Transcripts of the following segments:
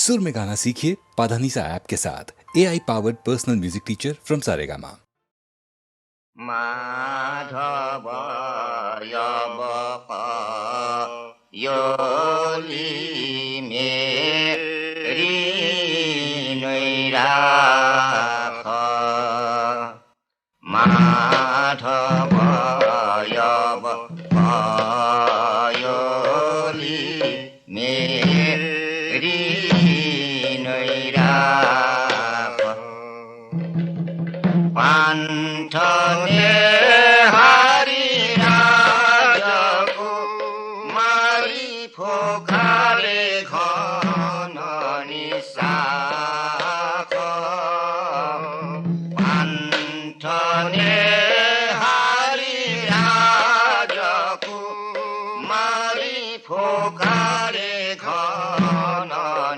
सुर में गाना सीखिए पाधानीसा ऐप के साथ। AI powered personal music teacher from Saregama. Madhav योली मेरी नैराख माधव योली मेरी नैराख पान्थने हारी राजको मारी फोकारे घन निसाख पान्थने हारी राजको मारी फोकारे घन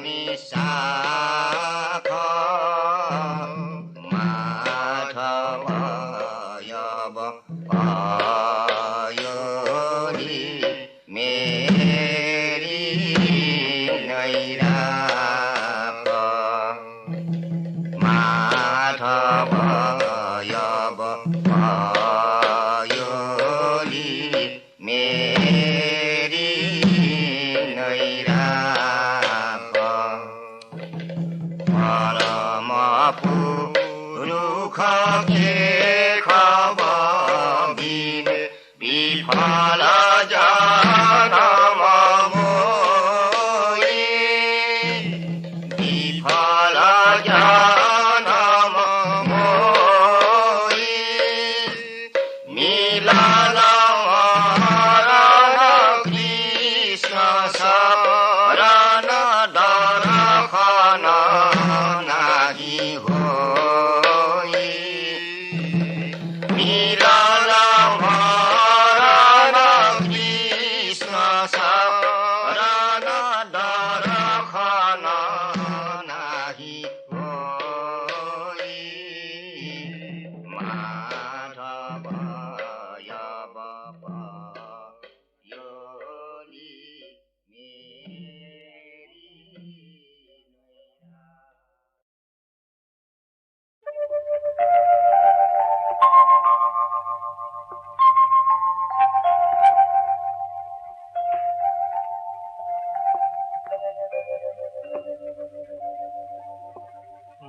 निसाख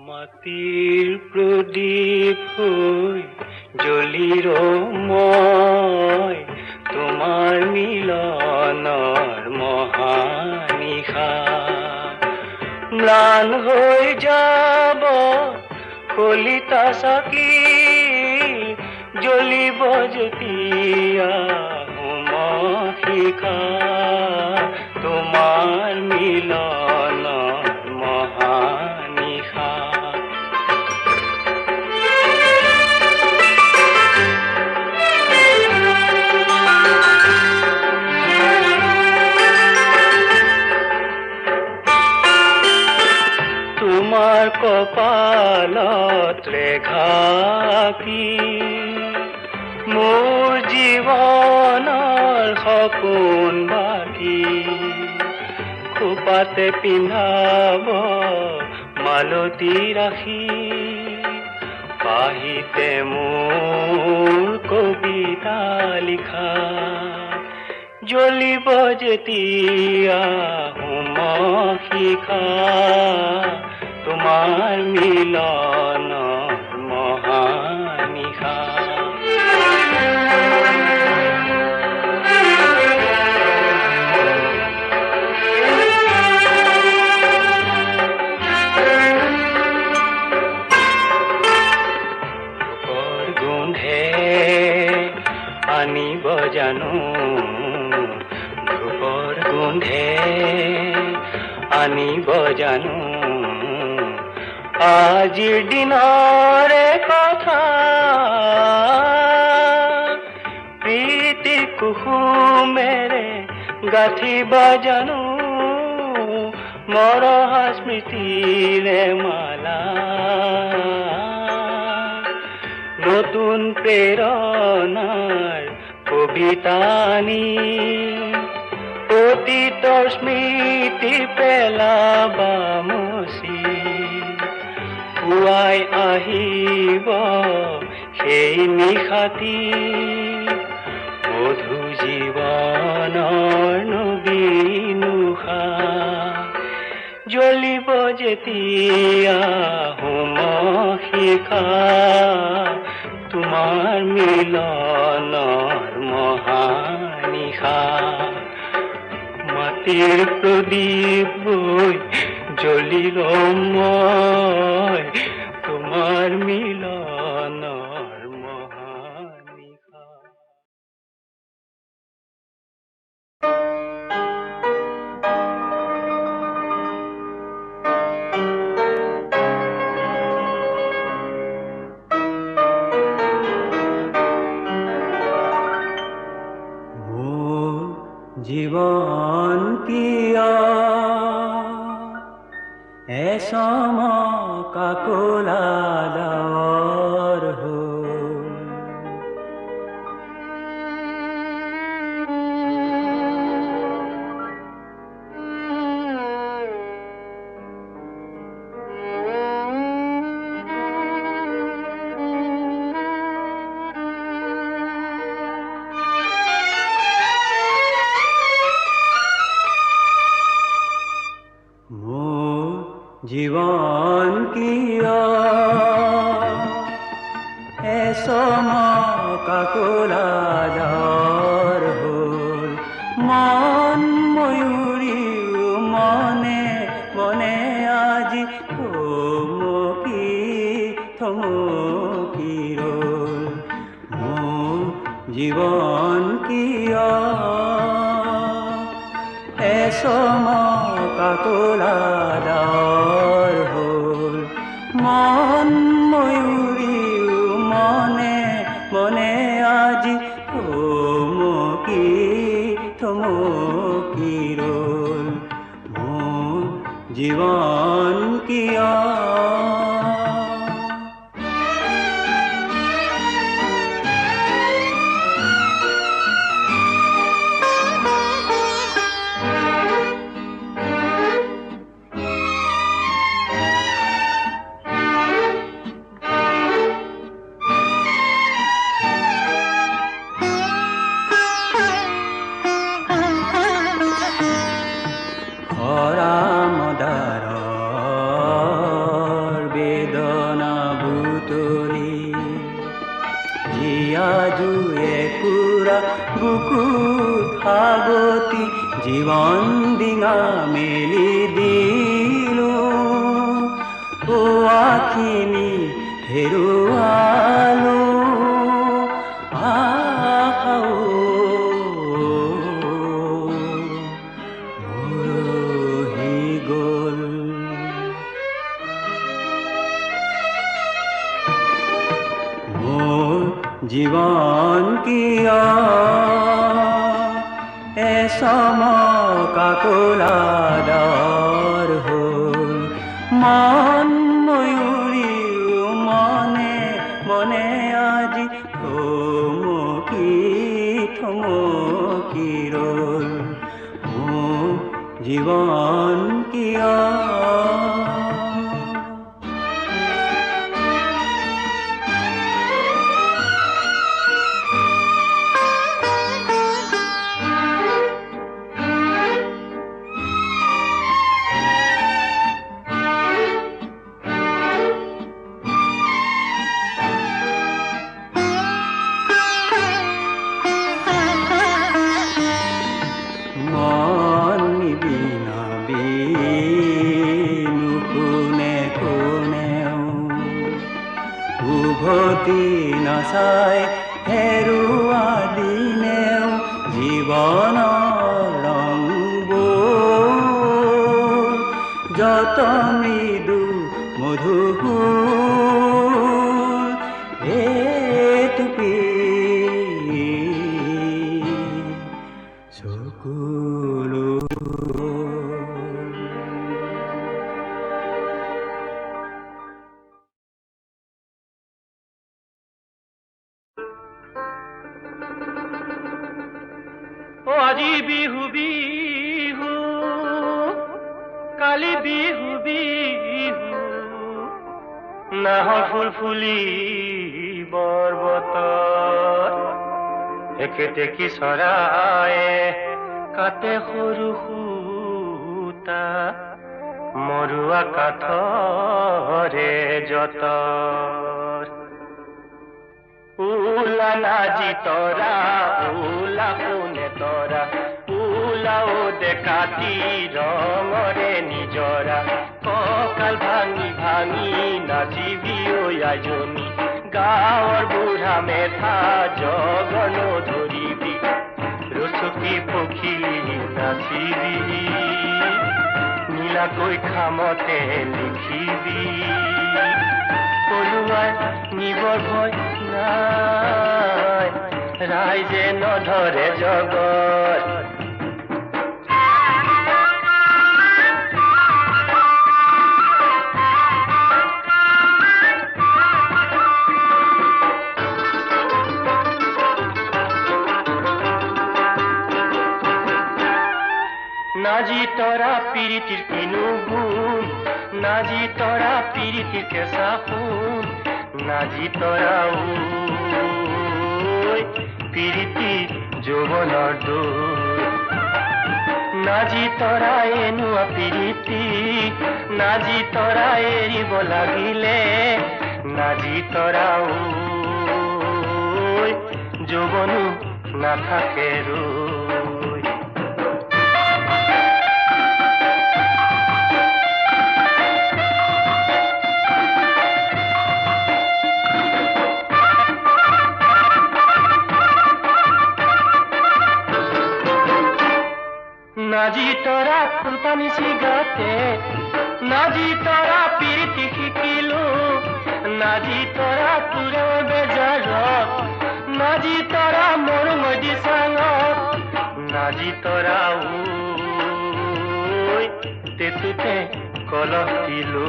মাটিৰ প্ৰদীপ হৈ জ্বলিৰ মই তোমাৰ মিলনৰ মহানিশা ম্লান হৈ যাব কলিতা চাকি জ্বলিব যেতিয়া হোমশিখা তোমাৰ মিলনৰ মহানিশা তোমাৰ কপালত ৰেখা কি মোৰ জীৱনৰ সপোন বাকী খোপাতে পিন্ধাব মালতী ৰাখি পাহিতে মোৰ কবিতা লিখা জ্বলিব যেতিয়া হোমশিখা তোমাৰ মিলনৰ মহানিশা ৰূপৰ গোন্ধে আনিব জানো ধূপৰ গোন্ধে আনিব জানো আজিৰ দিনৰে কথা প্ৰীতি কুসুমেৰে গাঁঠিব জানো মৰহা স্মৃতিৰে মালা নতুন প্ৰেৰণাৰ কবিতানি অতীতৰ স্মৃতি পেলাবা ঘূৰাই আহিব সেই নিশাতি মধু জীৱনৰ নবীন উষা জ্বলিব যেতিয়া হোম শিখা তোমাৰ মিলনৰ মহানিশা মাটিৰ প্ৰদীপ হৈ জ্বলিল মই তোমাৰ মিলনৰ মহানিশা। জীবন কিয় এসম কাকলাদাৰ হ'ল জীবন কিয় এসম কাকলাদাৰ হ'ল মন ময়ূৰীও মনে মনে আজি থমকি থমকি ৰ'ল মোৰ জীৱন কিয় এসম কাকলাদাৰ হ'ল মন ময়ূৰীও মনে মনে আজি থমকি থমকি ৰ'ল মোৰ জীৱন কিয় জীবন ডিঙা মেলি দিলোঁ ও আখিনি হেৰুৱালো আশাও মৰহি গ'ল মোৰ জীৱন কিয় এসম কাকলাদাৰ হ'ল মন ময়ূৰীও মনে মনে আজি থমকি থমকি ৰ'ল মোৰ জীৱন কিয় উভতি নাচাই হেৰুৱা দিনেও জীৱনৰ ৰংবোৰ যত মৃদু মধুৰ এটুপি চকুলো আজি বিহু বিহু কালি বিহু বিহু নাহৰ ফুল ফুলি বৰবতৰ একেটেকি চৰায়ে কাটে সৰু সূতা মৰুৱা কাঠৰে যতৰ উলা নাজি তৰা উলা কোনে তৰা উলাও দেখাতি ৰঙৰে নিজৰা কঁকাল ভাঙি ভাঙি নাচিবি ঐ আইজনী গাঁৱৰ বুঢ়া মেথা জগন ধৰিবি ৰচকী পখিলি নাচিবি নীলাকৈ খামতে লিখিবি পলুৱাই নিবৰ ভয় নাই ৰাইজে নধৰে জগত নাজি তৰা পিৰিতিৰ কিনো গুণ নাজি তৰা পিৰিতিৰ কেঁচা সোণ নাজি তৰা পিৰিতি যৌৱনৰ দোষ নাজি তৰা এনুৱা পিৰিতি নাজি তৰা এৰিব লাগিলে নাজি তৰা যৌৱনো নাথাকে ৰৈ নাজি তৰা ফুলপানী চিগাতে নাজি তৰা পিৰিতি শিকিলো নাজি তৰা তোৰে বেজাৰত নাজি তৰা মোৰ মদি চাঙত নাজি তৰা তেতুতে কলহ দিলো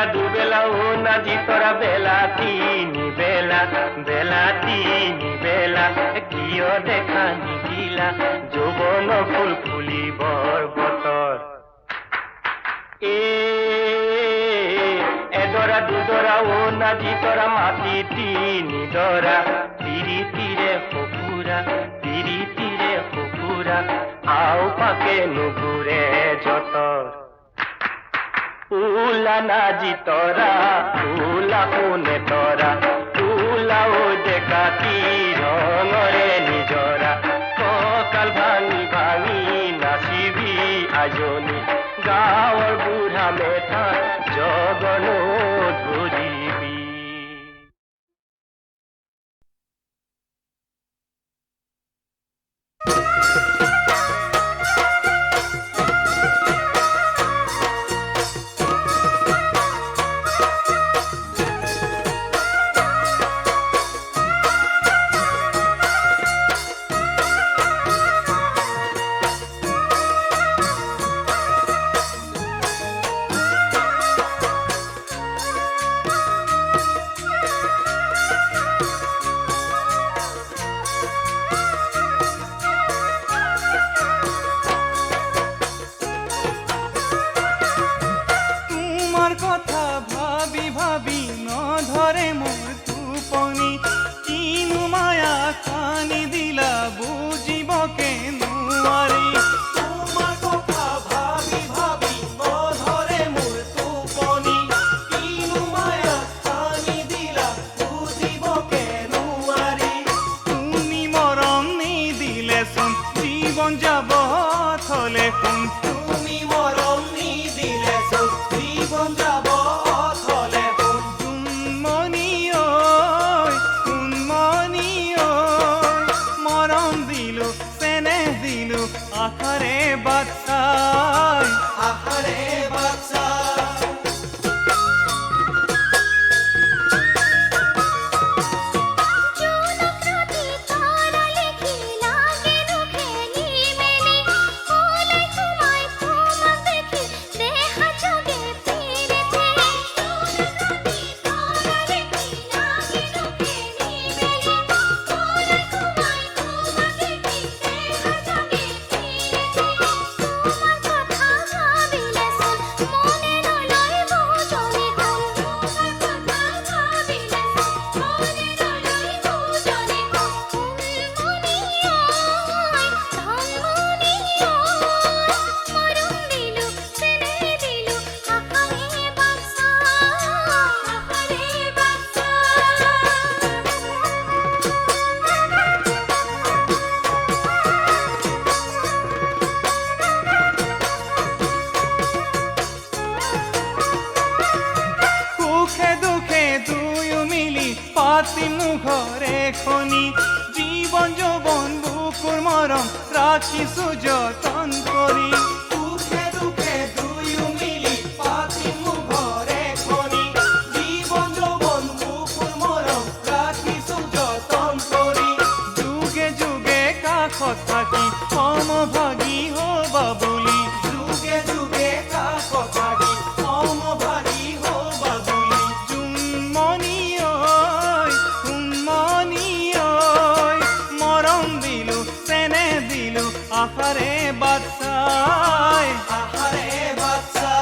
দুবেলা ও নাজি তৰা বেলা তিনি বেলা বেলা তিনি বেলা কিয় দেখা নিদিলা যৌৱন ফুল ফুলিবৰ বতৰ এডৰা দুডৰা ও নাজি তৰা মাটি তিনি ডৰা পিৰিতিৰে সঁফুৰা আও পাকে নুঘূৰে যতৰ উলা নাজি তৰা উলা কোনে তৰা উলাও দেখাতি ৰঙৰে নিজৰা কঁকাল ভাঙি ভাঙি নাচিবি আইজনী গাঁৱৰ বুঢ়া মেথা জগন ধৰিবি দেখি মৰম ৰাখিছো যতন কৰি সুখে দুখে দুয়ো মিলি পাতিম ঘৰে খনি জীৱন যৌৱন বুকুৰ মৰম ৰাখিছো যতন কৰি যুগে যুগে কাষত থাকি সমভাগী হবা বুলি যুগে যুগে কাষত থাকি সমভাগী হবা বুলি জুমনি ঐ সোণমণি ঐ মৰম দিলো চেনেহ দিলো আশাৰে বাট চাই আহাৰে বাচ্চা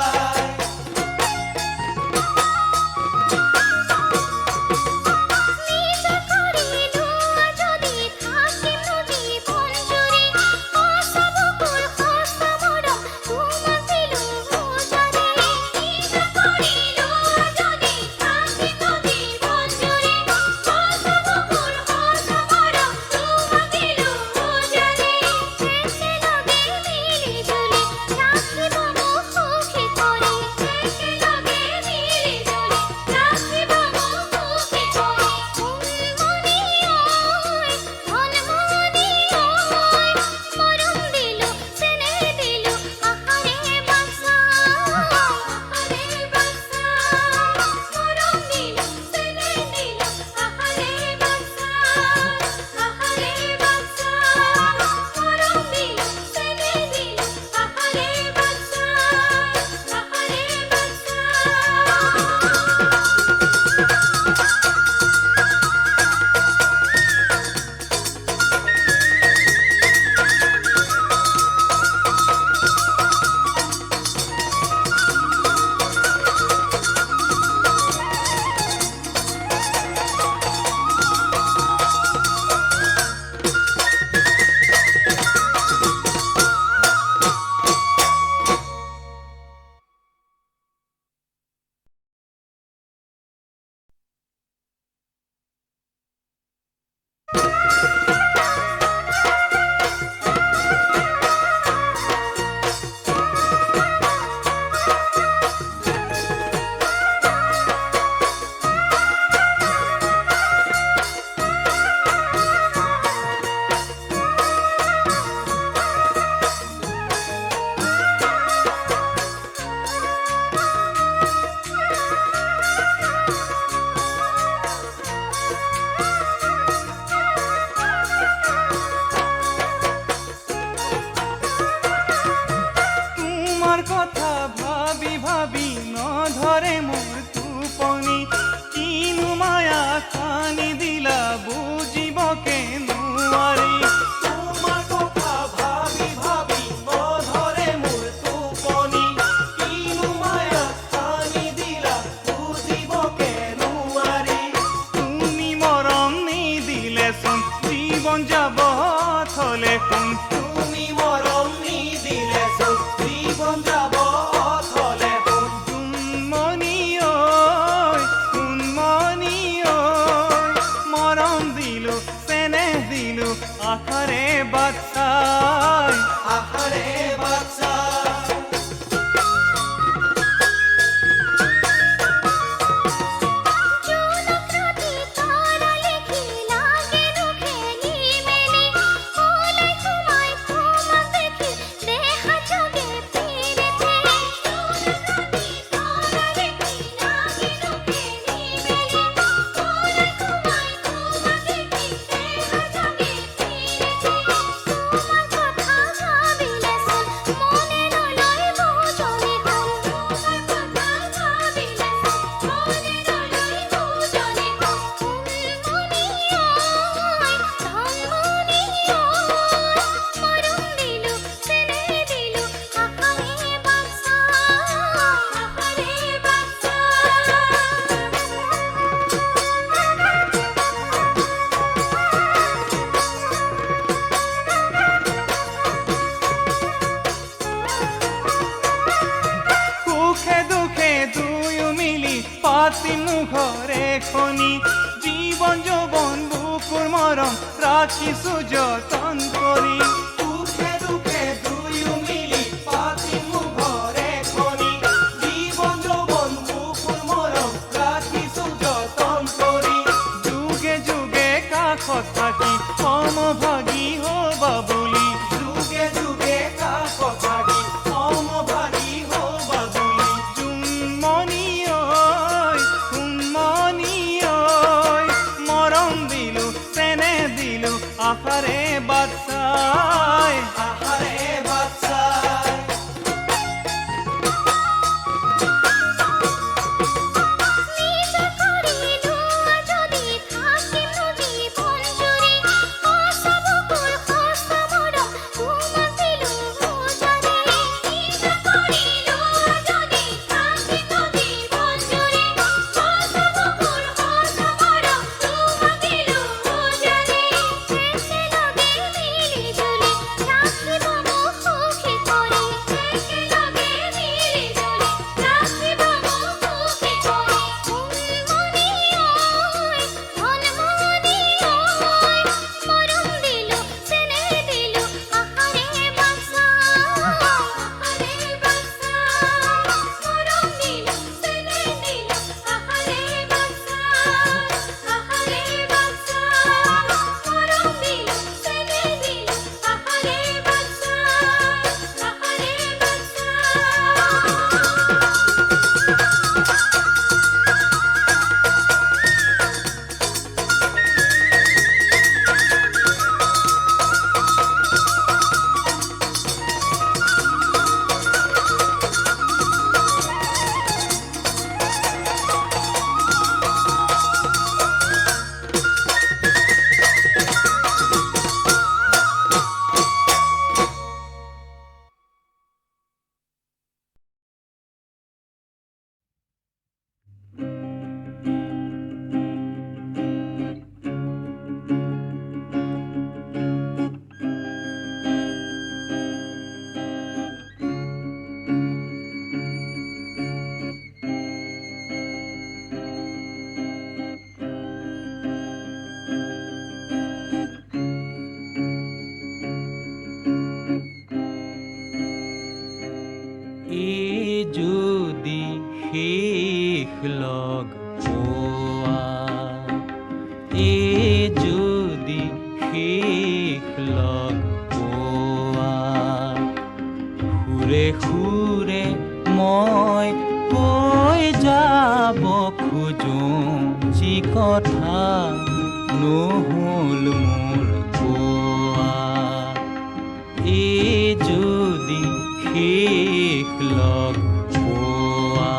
নিজ কৰিলো যদি থাকিম জীৱন জুৰি সঁচাবকুল সঁচা মৰম তোমাক দিলো উজাৰি নিজ কৰিলো যদি থাকিম জীৱন জুৰি সঁচাবকুল সঁচা মৰম তোমাক দিলো উজাৰি একেলগে মিলি জুলি ৰাখিব মোক সুখী কৰি একেলগে মিলি জুলি ৰাখিব মোক সুখী কৰি সোণমণি ঐ ধনমণি ঐ মৰম দিলো চেনেহ দিলো আশাৰে বাচ্চা মৰম দিলো চেনেহ দিলো আশাৰে বাচ্চা মৰম দিলো চেনেহ দিলো আশাৰে বাচ্চা তোমাৰ কথা ভাবি ভাবি নধৰে মোৰ টোপনি কিনো মায়া খানি দিলা বুজিবকে নোৱাৰি তোমাৰ কথা ভাবি ভাবি নধৰে মোৰ টোপনি কিনো মায়া আনি দিলা বুজিবকে নোৱাৰি তুমি মৰম নিদিলেচোন জীৱন যাব থলে কোন তুমি মৰম নিদিলেচোন জীৱন যাব অথলে সোণমণি ঐ সোণমণি ঐ মৰম দিলো চেনেহ দিলো আশাৰে বাট চাই আহাৰে বাচ্চা জোনাক ৰাতি তৰা লিখি লাগে দুখে নিমেলি ওলাই সোমাই তোমাক দেখি দেখা জগে ফিৰেতে জোনাক ৰাতি তৰা লিখি লাগে দুখে নিমেলি ওলাই সোমাই তোমাক দেখি দেখা জগে ফিৰেতে তোমাৰ কথা ভাবিলেচোন মনে নলয় বুজনি কোন তোমাৰ কথা ভাবিলেচোন মনে নলয় বুজনি কোন সোণমণি ঐ ধনমণি ঐ মৰম দিলো চেনেহ দিলো আশাৰে বাচ্চা সুখে দুখে দুয়ো মিলি পাতিম ঘৰে খনি জীৱন যৌৱন বুকুৰ মৰম ৰাখিছো যতন কৰি সুখে দুখে দুয়ো মিলি পাতিম ঘৰে খনি জীৱন যৌৱন বুকুৰ মৰম ৰাখিছো যতন কৰি যুগে যুগে কাষত থাকি সমভাগী হবা বুলি সুৰে সুৰে মই কৈ যাব খোজোঁ যি কথা নহ'ল মোৰ কোৱা এই যদি শেষ লগ পোৱা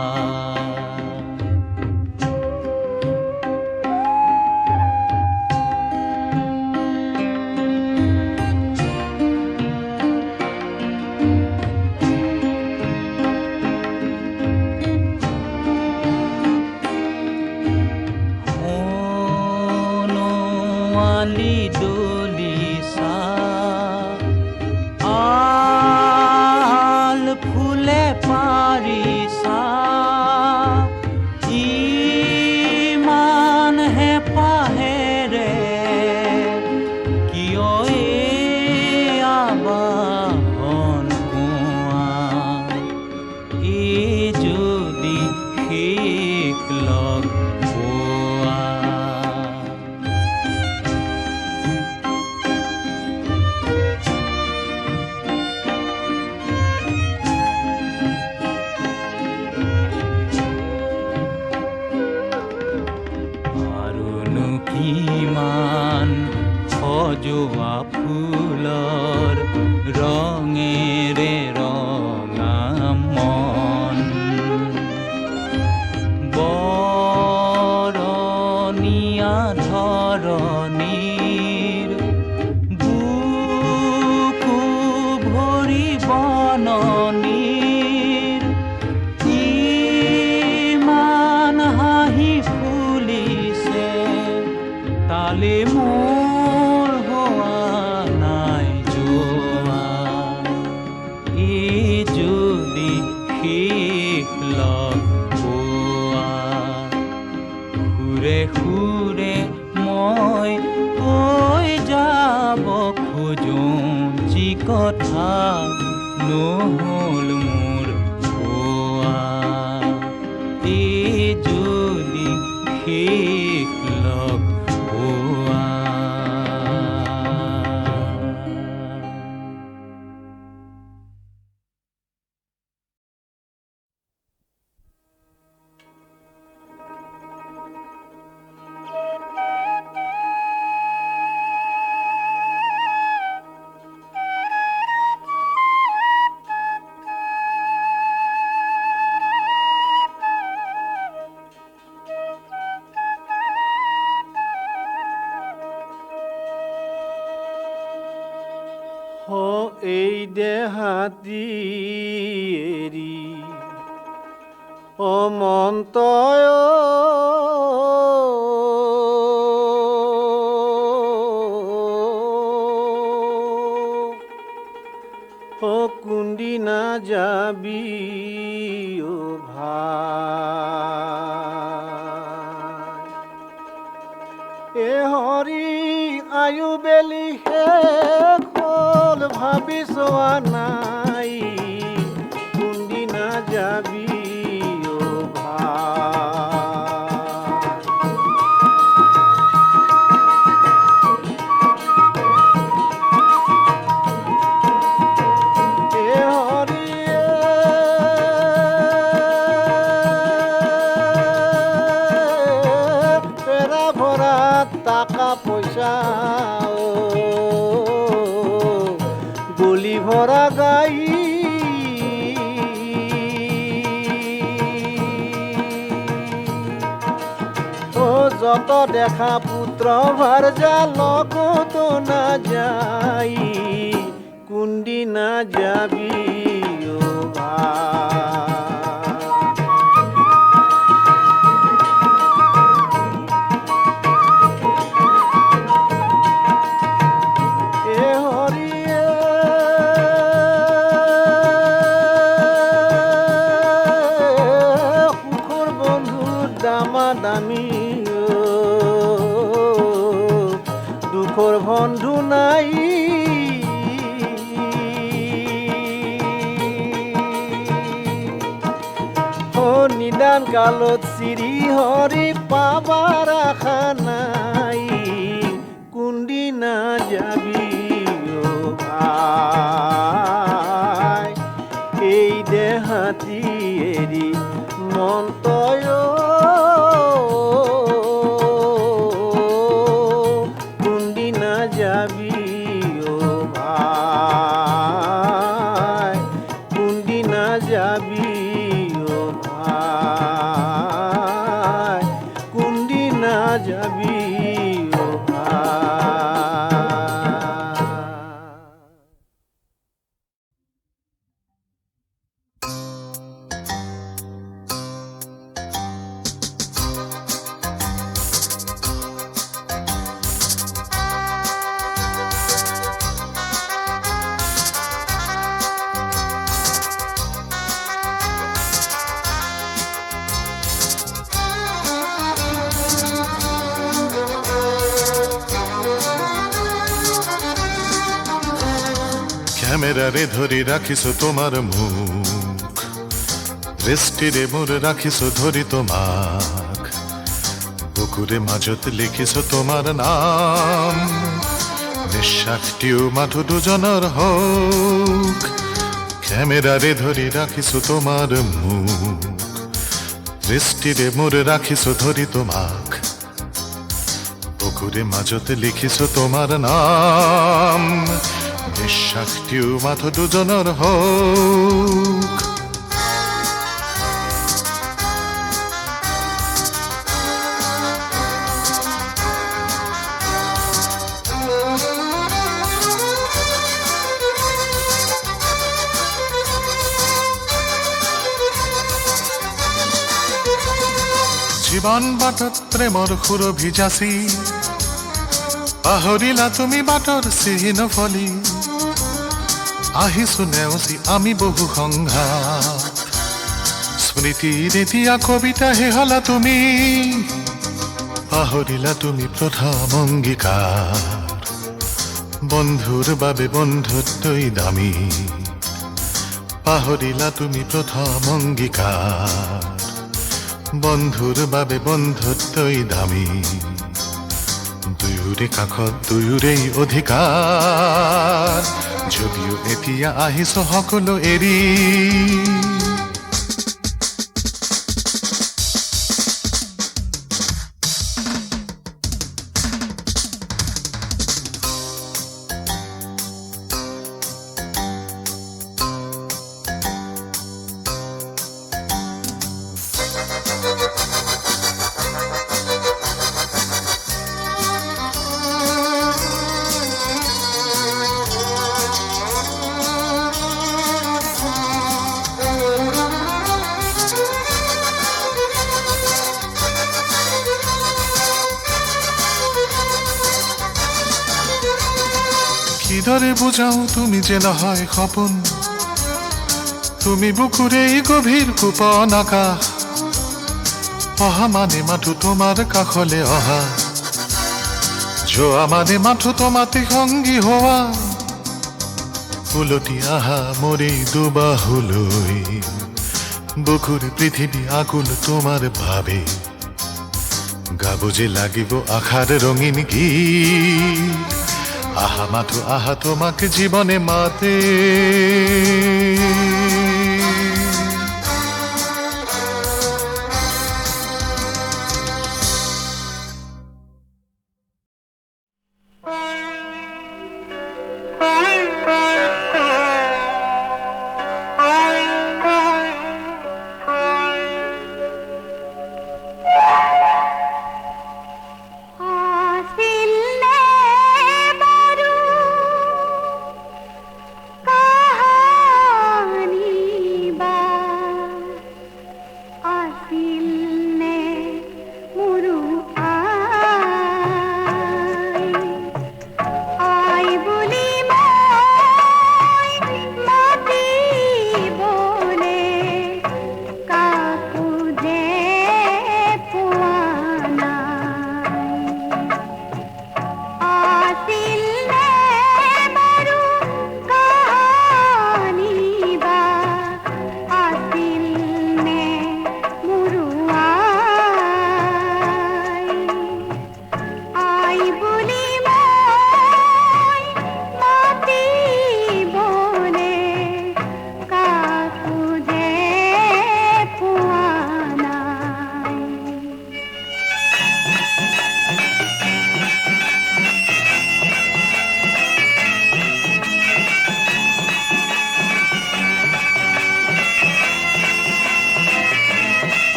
সোণোৱালী দলিচা আল ফুলে পাৰিছা ইমান হেঁপাহেৰে কিয় এই আবাহন কোৱা এই যদি শেষ লগ পোৱা আৰুনো কিমান সজোৱা ফুলৰ ৰঙেৰে ৰঙা মন বৰণীয়া ধৰণীৰ বুকু ভৰি বননীৰ ইমান হাঁহি ফুলিছে তালে মোৰ হোৱা নাই যোৱা এই যদি শেষ লগ পোৱা সুৰে সুৰে মই কৈ যাব খোজোঁ যি কথা নহ'ল মোৰ কোৱা এই যদি শেষ লগ পোৱা এই দেহাতি এৰি অমন্তয় কোনদিনা যাবি ভাই এ হৰি আয়ু বেলি শেষ হ'ল ভাবি চোৱা নাই কোনদিনা যাবি টাকা পয়সা গলি ভরা গাই ও যত দেখা পুত্র ভারজা লগত না যাই কোনদিনা যাবি ও ভাই দামি দুখৰ বন্ধু নাই নিদান কালত শ্ৰী হৰি পাবাৰ আশা নাই কোনদিনা যাবি ভাই এৰি মন তই কোনদিনা যাবি ভাই কোনদিনা যাবি ভাই কোনদিনা যাবি ভাই ক্যামেরারে ধরি রাখিস তোমার মুখ রেস্টিরে মোর রাখিস ধরি তোমাক বুকুরে মাঝত লিখিস তোমার নাম নিঃশ্বাসটিও মাথু দুজনের হোক ক্যামেরারে ধরি রাখিস তোমার মুখ রেস্টিরে মোর রাখিস ধরি তোমাক বুকুরে মাঝত লিখিস তোমার নাম নিঃশ্বাসটিও মাথো দুজনের হোক জীবন বাটত প্রেমর সুর ভিজাছি পাহৰিলা তুমি বাটৰ চিহ্ন ফলি আহিছো নেওচি আমি বহু সংঘাত স্মৃতিৰ এতিয়া কবিতা হেহলা তুমি পাহৰিলা তুমি প্ৰথম অংগীকাৰ বন্ধুৰ বাবে বন্ধুত্বই দামী পাহৰিলা তুমি প্ৰথম অংগীকাৰ বন্ধুৰ বাবে বন্ধুত্বই দামী দুয়োৰে কাষত দুয়োৰেই অধিকাৰ যদিও এতিয়া আহিছ সকলো এৰি কিদৰে বুজাও তুমি যে নহয় সপোন তুমি বুকুৰে গভীৰ কোপন আকাশ অহা মানে মাথো তোমাৰ কাষলে অহা যোৱা মানে মাথো তোমাতে সংগী হোৱা উলটি আহা মৰি দুবাহুলৈ বুকুৰ পৃথিৱী আকুল তোমাৰ ভাবে গাব যে লাগিব আশাৰ ৰঙীন গীত আহা মাথো আহা তোমাকে জীবনে মাতে আসিলে বাৰু কাহা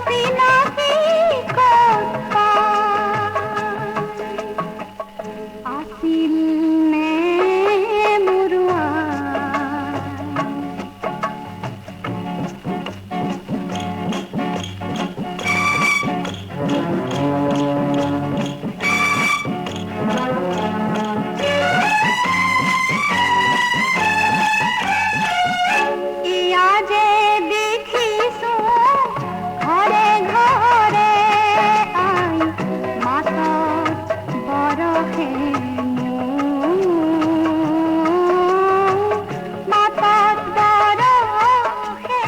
চিনাকি ক'ত পায়? আছিল নে মোৰ আই? ইয়া যে দেখিছো ঘৰে ঘৰে আই মাতত বৰষে মাতত বৰষে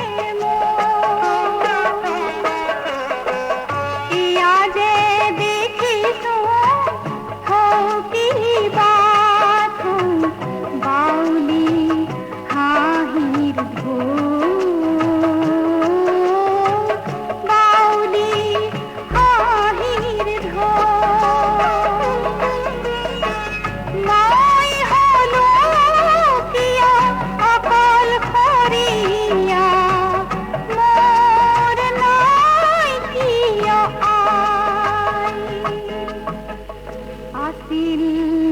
ইয়া যে দেখিছো থৌকি বাথৌ বাউলি হাঁহিৰ বাউলি হাঁহিৰ মই হলো কিয় অকলশৰীয়া মোৰ নাই কিয় আই? আছিল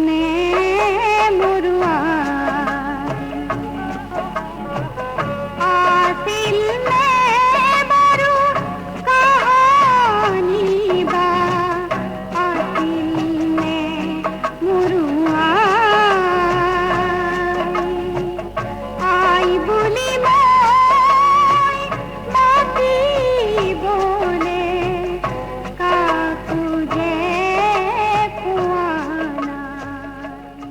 নে মোৰ আই? আছিল নে বাৰু কাহানি বা? আছিল নে মোৰ আই বুলি মই মাতিবলে কাকো যে পোৱা নাই।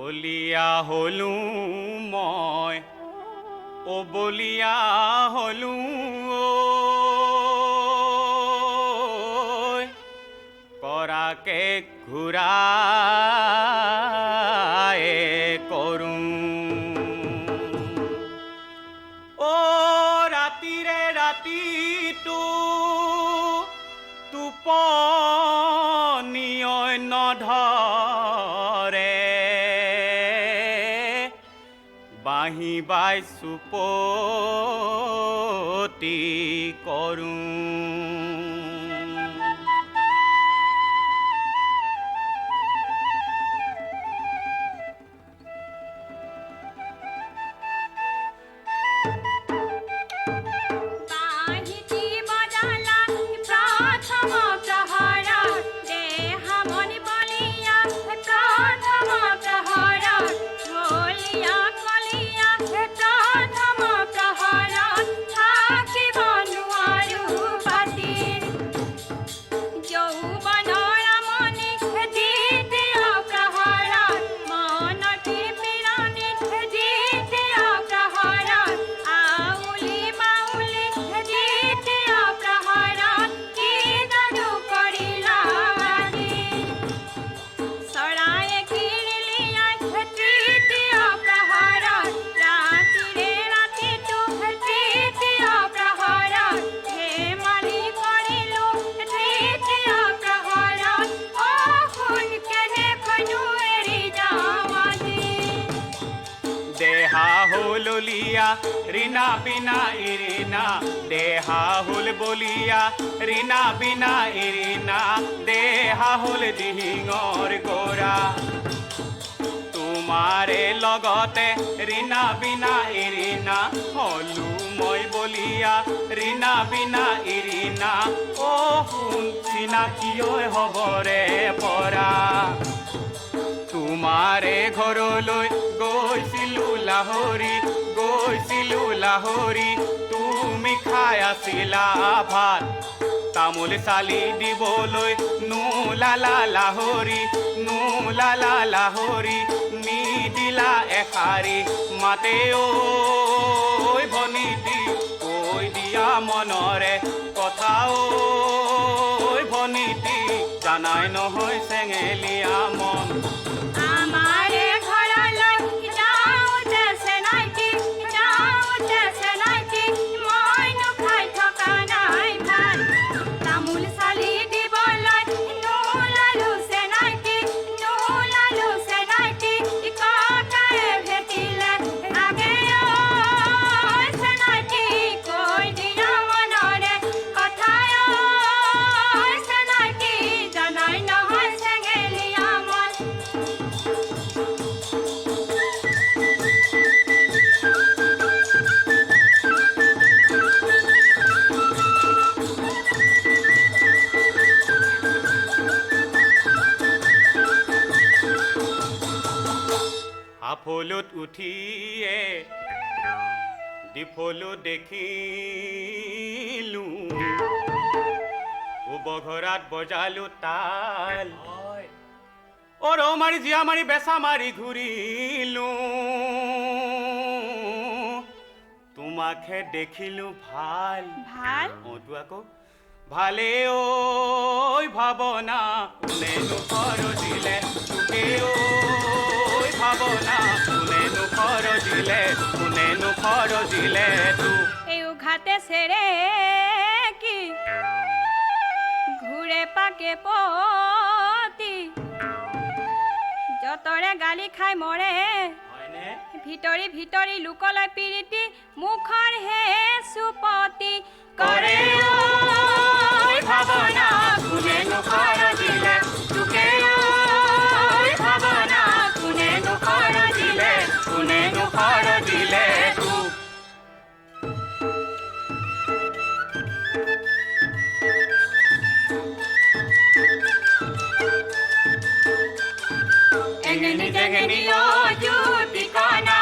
অলিয়া হলো মই অবলিয়া হলো ঐ। কৰাকে ঘূৰাই কৰোঁ অ ৰাতিৰে ৰাতিটো টোপনিয়ে নধৰে বাঁহী বাই চুপতি কৰোঁ বাঁহীটি বজালা প্ৰথম প্ৰহৰত দেহা মনি বলিয়া প্ৰথম প্ৰহৰত ঢোলীয়া কলিয়া প্ৰথম প্ৰহৰত থাকিব নোৱাৰো বাতি যৌৱনৰ আমনি দ্বিতীয় প্ৰহৰত মনটি পিৰণিত দ্বিতীয় প্ৰহৰত আউলি বাউলি দ্বিতীয় প্ৰহৰত কি যাদু কৰিলা আজি চৰায়ে কিৰিলিয়াই তৃতীয় প্ৰহৰত ৰাতিৰে ৰাতিটো তৃতীয় প্ৰহৰত ধেমালি কৰিলো তৃতীয় প্ৰহৰত অ শুন কেনেকৈনো এৰি যাওঁ আজি দেহা হল লিয়া ৰীণা বিনা ইৰিনা দেহা হল বলিয়া ৰীণা বিনা ইৰিনা দেহা হল দিহিঙৰ গোৰা তোমাৰে লগতে ৰীণা বিনা ইৰিনা হলো মই বলিয়া ৰীণা বিনা ইৰিনা অ শুন চিনাকিয়ে হবৰে পৰা তোমাৰে ঘৰলৈ গৈছিলো লাহৰি তুমি খাই আছিলা ভাত তামোল চালি দিবলৈ নোলালা লাহৰি নোলালা লাহৰি নিদিলা এষাৰি মাতে ঐ ভনীতি কৈ দিয়া মনৰে কথা ঐ ভনীতি জানাই নহয় চেঙেলীয়া মন আমাৰে ঘৰলৈ যাওঁতে চেনাইটি মই নোখাই থকা নাই ভাত তামোল চালি দিবলৈ নোলালো চেনাইটি ককায়ে ভেটিলে আগে চেনাইটি কৈ দিয়া মনৰে কথা চেনাইটি জানাই নহয় চেঙেলীয়া মন আফলত উঠিয়ে ডিফলো দেখিলো বঘৰাত বজালো তাল অৰ মাৰি জিয়া মাৰি বেচা মাৰি ঘূৰিলো তোমাকে দেখিলো ভাল ভাল মইতো আকৌ ভালে ঐ ভাৱনা কোনেনো দিলে তোকে ঐ ভাৱনা কোনেনো দিলে তো এই উঘাতে সেরে কি ঘুরে পাকে পতি যতরে গালি খাই মরে হয়নে ভিতরি ভিতরি লুকলৈ পিৰিতি মুখৰ হে সুপতি কৰে ঐ ভাৱনা কোনেনো দিলে তোকে ঐ ভাৱনা কোনেনো দিলে তো এঙেনি জেঙেনি ও জুতি কণা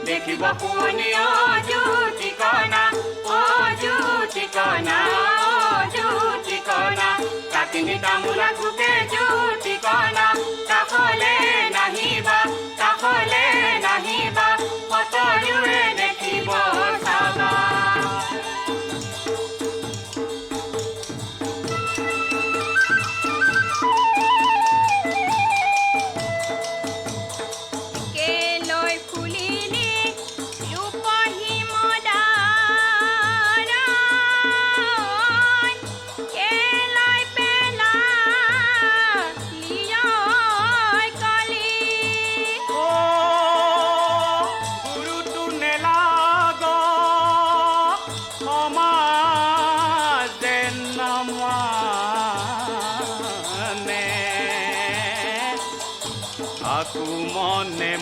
দেখিব পুৰণি ও জুতি কণা কাটিনি তামোলা থুকে জুতি কণা কাষলে নাহিবা সকলোৱে দেখিব চাবা কেলৈ ফুলিলি ৰূপহী মদাৰ কেলৈ পেলালি কলি ও গুৰুটো নেলাগ সমাজে নামানে আকু মনে